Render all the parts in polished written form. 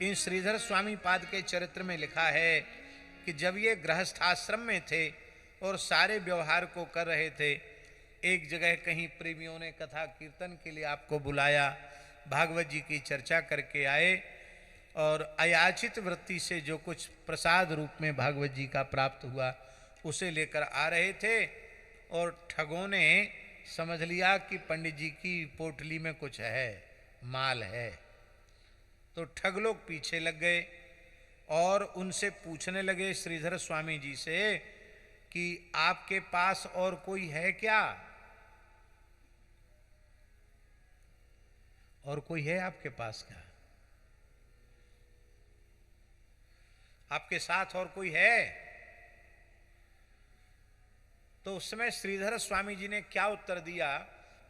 इन श्रीधर स्वामी पाद के चरित्र में लिखा है कि जब ये गृहस्थाश्रम में थे और सारे व्यवहार को कर रहे थे, एक जगह कहीं प्रेमियों ने कथा कीर्तन के लिए आपको बुलाया, भागवत जी की चर्चा करके आए और अयाचित वृत्ति से जो कुछ प्रसाद रूप में भागवत जी का प्राप्त हुआ उसे लेकर आ रहे थे और ठगों ने समझ लिया कि पंडित जी की पोटली में कुछ है, माल है। तो ठग लोग पीछे लग गए और उनसे पूछने लगे श्रीधर स्वामी जी से कि आपके पास और कोई है क्या, और कोई है आपके पास क्या, आपके साथ और कोई है। तो उस समय श्रीधर स्वामी जी ने क्या उत्तर दिया,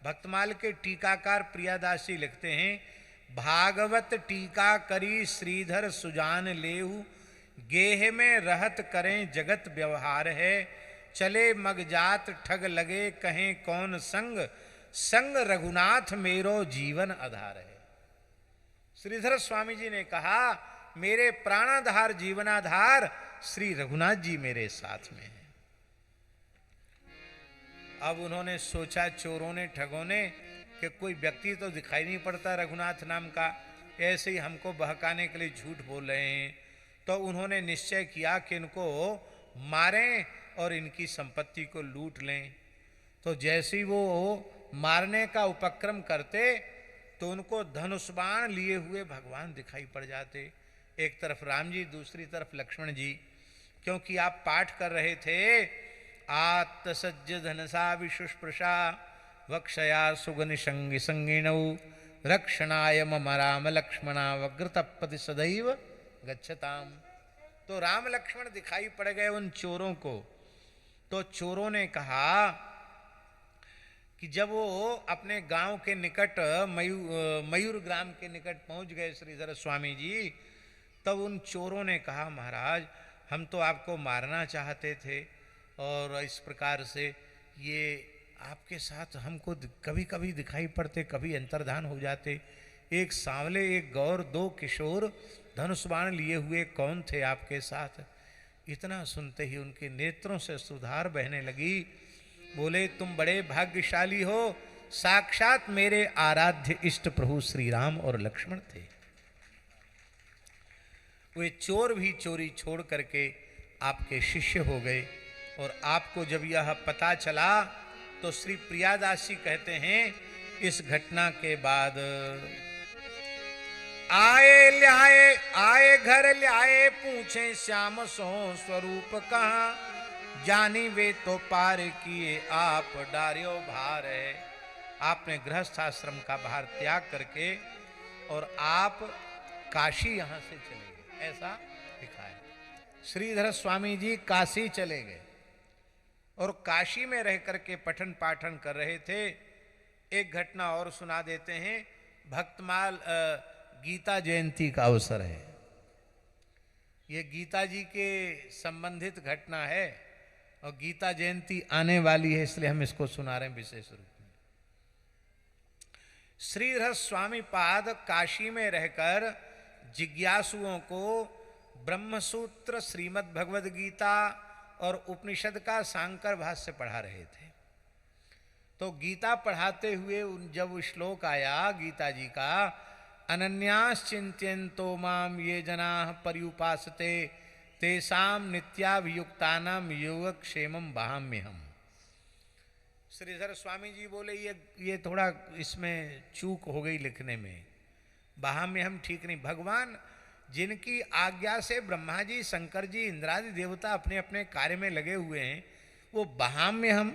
भक्तमाल के टीकाकार प्रियादासी लिखते हैं, भागवत टीका करी श्रीधर सुजान लेहु, गेह में रहत करें जगत व्यवहार है, चले मगजात ठग लगे कहें कौन संग, संग रघुनाथ मेरो जीवन आधार है। श्रीधर स्वामी जी ने कहा, मेरे प्राणाधार जीवनाधार श्री रघुनाथ जी मेरे साथ में है। अब उन्होंने सोचा, चोरों ने ठगों ने, कि कोई व्यक्ति तो दिखाई नहीं पड़ता रघुनाथ नाम का, ऐसे ही हमको बहकाने के लिए झूठ बोल रहे हैं। तो उन्होंने निश्चय किया कि इनको मारें और इनकी संपत्ति को लूट लें। तो जैसे ही वो मारने का उपक्रम करते तो उनको धनुष बाण लिए हुए भगवान दिखाई पड़ जाते, एक तरफ राम जी, दूसरी तरफ लक्ष्मण जी। क्योंकि आप पाठ कर रहे थे, आत्सज्ज धनसा विशुष्प्रशा वक्षया सुगनि संगी संगिनौ, रक्षणाय मम राम लक्ष्मणा वग्रतपति सदैव गच्छताम। तो राम लक्ष्मण दिखाई पड़ गए उन चोरों को। तो चोरों ने कहा कि जब वो अपने गांव के निकट मयूर ग्राम के निकट पहुंच गए श्रीधर स्वामी जी, तब उन चोरों ने कहा, महाराज हम तो आपको मारना चाहते थे और इस प्रकार से ये आपके साथ हमको कभी कभी दिखाई पड़ते, कभी अंतर्धान हो जाते। एक सांवले, एक गौर, दो किशोर धनुष बाण लिए हुए कौन थे आपके साथ। इतना सुनते ही उनके नेत्रों से सुधार बहने लगी। बोले, तुम बड़े भाग्यशाली हो, साक्षात मेरे आराध्य इष्ट प्रभु श्री राम और लक्ष्मण थे। वे चोर भी चोरी छोड़ करके आपके शिष्य हो गए। और आपको जब यह पता चला तो श्री प्रियादासी कहते हैं, इस घटना के बाद आए घर ल्याए, पूछे श्याम सो स्वरूप कहाँ, जानी वे तो पार किए आप डार्यो भार है। आपने गृहस्थाश्रम का भार त्याग करके और आप काशी यहां से चले गए, ऐसा लिखा है। श्रीधर स्वामी जी काशी चले गए और काशी में रह करके पठन पाठन कर रहे थे। एक घटना और सुना देते हैं। भक्तमाल गीता जयंती का अवसर है, ये गीता जी के संबंधित घटना है और गीता जयंती आने वाली है, इसलिए हम इसको सुना रहे हैं विशेष रूप में। श्रीधर स्वामी पाद काशी में रहकर जिज्ञासुओं को ब्रह्मसूत्र, श्रीमद् भगवद गीता और उपनिषद का सांकर भाष्य पढ़ा रहे थे। तो गीता पढ़ाते हुए जब श्लोक आया गीता जी का, अनन्याश्चिन्त्यन्तो माम ये जनाः पर्युपासते, तेषां नित्याभियुक्तानां योगक्षेमं वहाम्यहम्। श्रीधर स्वामी जी बोले, ये थोड़ा इसमें चूक हो गई लिखने में, वहाम्यहम् ठीक नहीं। भगवान जिनकी आज्ञा से ब्रह्मा जी, शंकर जी, इंद्रादि देवता अपने अपने कार्य में लगे हुए हैं, वो वहाम्यहम्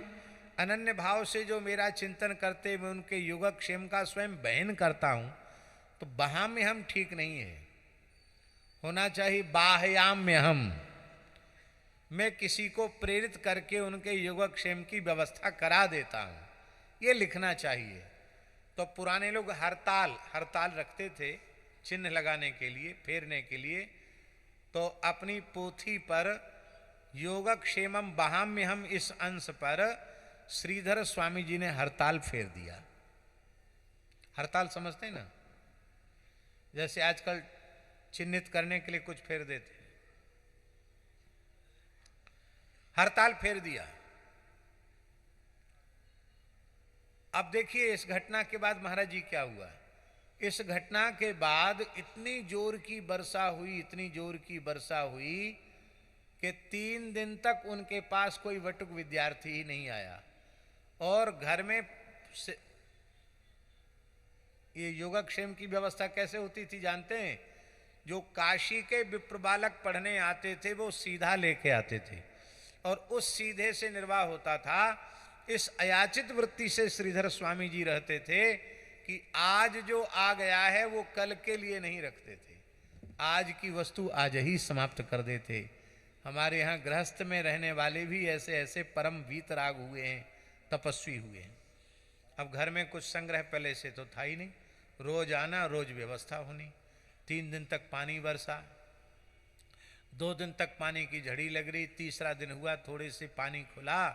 अनन्य भाव से जो मेरा चिंतन करते, मैं उनके योगक्षेम का स्वयं बहन करता हूँ, तो वहाम्यहम् ठीक नहीं है, होना चाहिए बाह्याम्यहम्। मैं किसी को प्रेरित करके उनके योगक्षेम की व्यवस्था करा देता हूँ, ये लिखना चाहिए। तो पुराने लोग हरताल रखते थे चिन्ह लगाने के लिए, फेरने के लिए। तो अपनी पोथी पर योगक्षेमम वहाम्यहम् इस अंश पर श्रीधर स्वामी जी ने हरताल फेर दिया। हरताल समझते हैं ना, जैसे आजकल चिन्हित करने के लिए कुछ फेर देते। हरताल फेर दिया। अब देखिए इस घटना के बाद महाराज जी क्या हुआ। इस घटना के बाद इतनी जोर की वर्षा हुई, इतनी जोर की वर्षा हुई कि 3 दिन तक उनके पास कोई वटुक विद्यार्थी ही नहीं आया। और घर में ये योगक्षेम की व्यवस्था कैसे होती थी जानते हैं? जो काशी के विप्र बालक पढ़ने आते थे वो सीधा लेके आते थे और उस सीधे से निर्वाह होता था। इस अयाचित वृत्ति से श्रीधर स्वामी जी रहते थे कि आज जो आ गया है वो कल के लिए नहीं रखते थे, आज की वस्तु आज ही समाप्त कर देते। हमारे यहाँ गृहस्थ में रहने वाले भी ऐसे ऐसे परम वीतराग हुए हैं, तपस्वी हुए हैं। अब घर में कुछ संग्रह पहले से तो था ही नहीं, रोज आना रोज व्यवस्था होनी। 3 दिन तक पानी बरसा, 2 दिन तक पानी की झड़ी लग रही, तीसरा दिन हुआ थोड़े से पानी खुला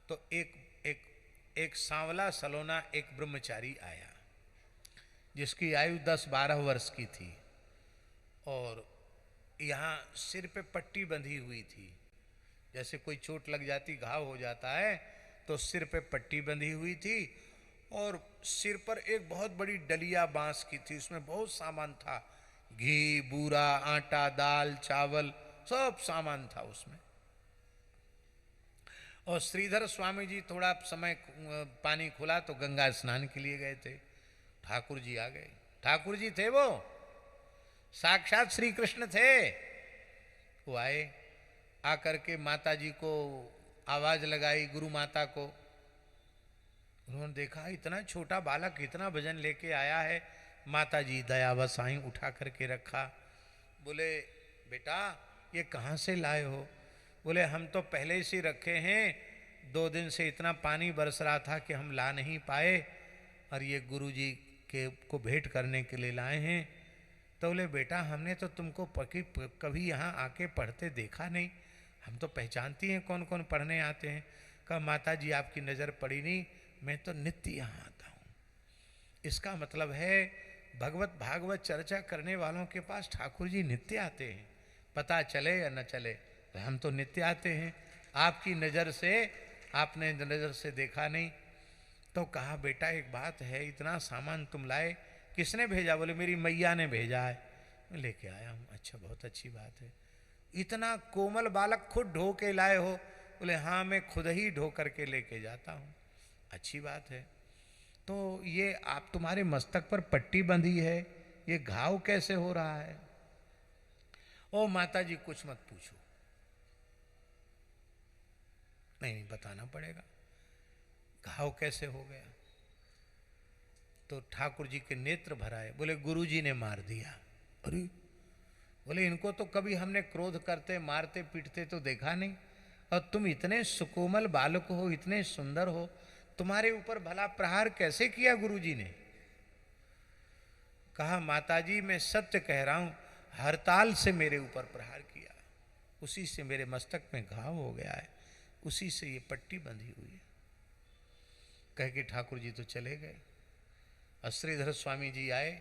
तो एक सांवला सलोना एक ब्रह्मचारी आया जिसकी आयु 10-12 वर्ष की थी और यहाँ सिर पे पट्टी बंधी हुई थी। जैसे कोई चोट लग जाती, घाव हो जाता है तो सिर पे पट्टी बंधी हुई थी और सिर पर एक बहुत बड़ी डलिया बांस की थी, उसमें बहुत सामान था, घी, बूरा, आटा, दाल, चावल, सब सामान था उसमें। और श्रीधर स्वामी जी थोड़ा समय पानी खुला तो गंगा स्नान के लिए गए थे। ठाकुर जी आ गए। ठाकुर जी थे वो, साक्षात श्री कृष्ण थे। वो आए, आकर के माता जी को आवाज लगाई, गुरु माता को। उन्होंने देखा इतना छोटा बालक इतना वजन लेके आया है। माता जी दयावश आई, उठा करके रखा। बोले बेटा ये कहाँ से लाए हो? बोले हम तो पहले से रखे हैं, 2 दिन से इतना पानी बरस रहा था कि हम ला नहीं पाए और ये गुरु जी के को भेंट करने के लिए लाए हैं। तो बोले बेटा हमने तो तुमको कभी यहाँ आके पढ़ते देखा नहीं, हम तो पहचानती हैं कौन कौन पढ़ने आते हैं। कहा माता जी आपकी नज़र पड़ी नहीं, मैं तो नित्य यहाँ आता हूँ। इसका मतलब है भगवत भागवत चर्चा करने वालों के पास ठाकुर जी नित्य आते हैं, पता चले या न चले, तो हम तो नित्य आते हैं। आपकी नज़र से, आपने नज़र से देखा नहीं। तो कहा बेटा एक बात है, इतना सामान तुम लाए, किसने भेजा? बोले मेरी मैया ने भेजा है, मैं लेके आया हूँ। अच्छा बहुत अच्छी बात है। इतना कोमल बालक खुद ढो के लाए हो? बोले हाँ मैं खुद ही ढो करके लेके जाता हूँ। अच्छी बात है। तो ये आप तुम्हारे मस्तक पर पट्टी बंधी है, ये घाव कैसे हो रहा है? ओ माता जी कुछ मत पूछो। नहीं बताना पड़ेगा घाव कैसे हो गया। तो ठाकुर जी के नेत्र भराए। बोले गुरु जी ने मार दिया। अरे बोले इनको तो कभी हमने क्रोध करते मारते पीटते तो देखा नहीं, और तुम इतने सुकोमल बालक हो, इतने सुंदर हो, तुम्हारे ऊपर भला प्रहार कैसे किया गुरु जी ने? कहा माताजी मैं सत्य कह रहा हूं, हरताल से मेरे ऊपर प्रहार किया, उसी से मेरे मस्तक में घाव हो गया है, उसी से ये पट्टी बंधी हुई है। कह के ठाकुर जी तो चले गए। श्रीधर स्वामी जी आए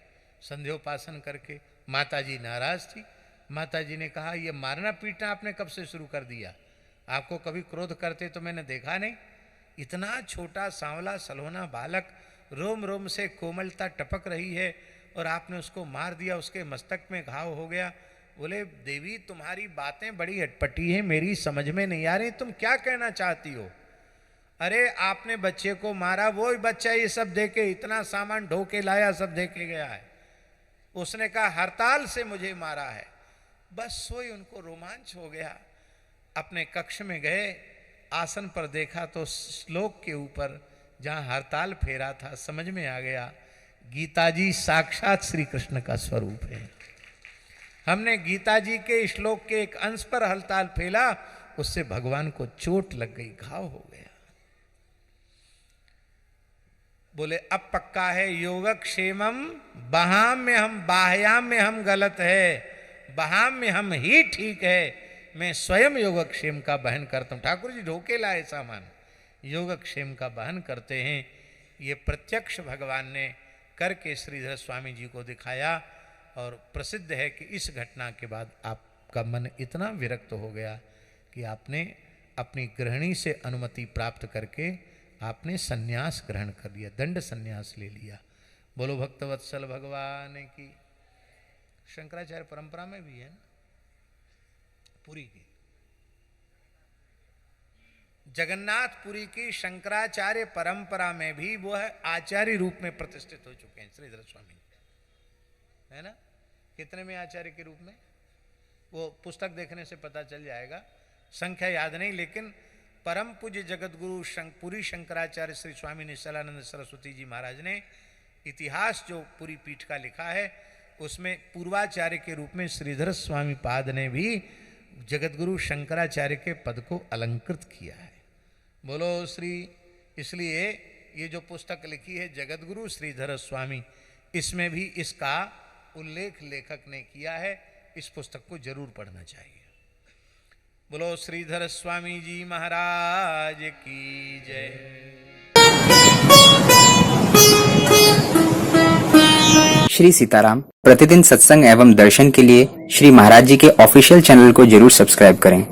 संध्योपासन करके। माता जी नाराज थी। माता जी ने कहा ये मारना पीटना आपने कब से शुरू कर दिया? आपको कभी क्रोध करते तो मैंने देखा नहीं। इतना छोटा सांवला सलोना बालक, रोम रोम से कोमलता टपक रही है और आपने उसको मार दिया, उसके मस्तक में घाव हो गया। बोले देवी तुम्हारी बातें बड़ी अटपटी हैं, मेरी समझ में नहीं आ रही, तुम क्या कहना चाहती हो? अरे आपने बच्चे को मारा, वो ही बच्चा ये सब देके इतना सामान ढो के लाया, सब देके गया है। उसने कहा हरताल से मुझे मारा है। बस सोई उनको रोमांच हो गया। अपने कक्ष में गए, आसन पर देखा तो श्लोक के ऊपर जहां हरताल फेरा था समझ में आ गया गीता जी साक्षात श्री कृष्ण का स्वरूप है। हमने गीता जी के श्लोक के एक अंश पर हरताल फेला, उससे भगवान को चोट लग गई, घाव हो गया। बोले अब पक्का है योगक्षेमम बहाम में हम, बाह्याम में हम गलत है, बहाम में हम ही ठीक है। मैं स्वयं योगक्षेम का बहन करता हूं। ठाकुर जी ढोके लाए सामान, योगक्षेम का बहन करते हैं। ये प्रत्यक्ष भगवान ने करके श्रीधर स्वामी जी को दिखाया। और प्रसिद्ध है कि इस घटना के बाद आपका मन इतना विरक्त हो गया कि आपने अपनी गृहिणी से अनुमति प्राप्त करके आपने सन्यास ग्रहण कर लिया, दंड सन्यास ले लिया। बोलो भक्तवत्सल भगवान की। शंकराचार्य परंपरा में भी है ना, पुरी की जगन्नाथपुरी की शंकराचार्य परंपरा में भी वो है आचार्य रूप में प्रतिष्ठित हो चुके हैं श्रीधर स्वामी, है ना। कितने में आचार्य के रूप में, वो पुस्तक देखने से पता चल जाएगा, संख्या याद नहीं, लेकिन परम पूज्य जगतगुरु पुरी शंकराचार्य श्री स्वामी निश्चलानंद सरस्वती जी महाराज ने इतिहास जो पूरी पीठ का लिखा है उसमें पूर्वाचार्य के रूप में श्रीधर स्वामी पाद ने भी जगतगुरु शंकराचार्य के पद को अलंकृत किया है। बोलो श्री। इसलिए ये जो पुस्तक लिखी है जगतगुरु श्रीधर स्वामी, इसमें भी इसका उल्लेख लेखक ने किया है। इस पुस्तक को जरूर पढ़ना चाहिए। बोलो श्रीधर स्वामी जी महाराज की जय। श्री सीताराम प्रतिदिन सत्संग एवं दर्शन के लिए श्री महाराज जी के ऑफिशियल चैनल को जरूर सब्सक्राइब करें।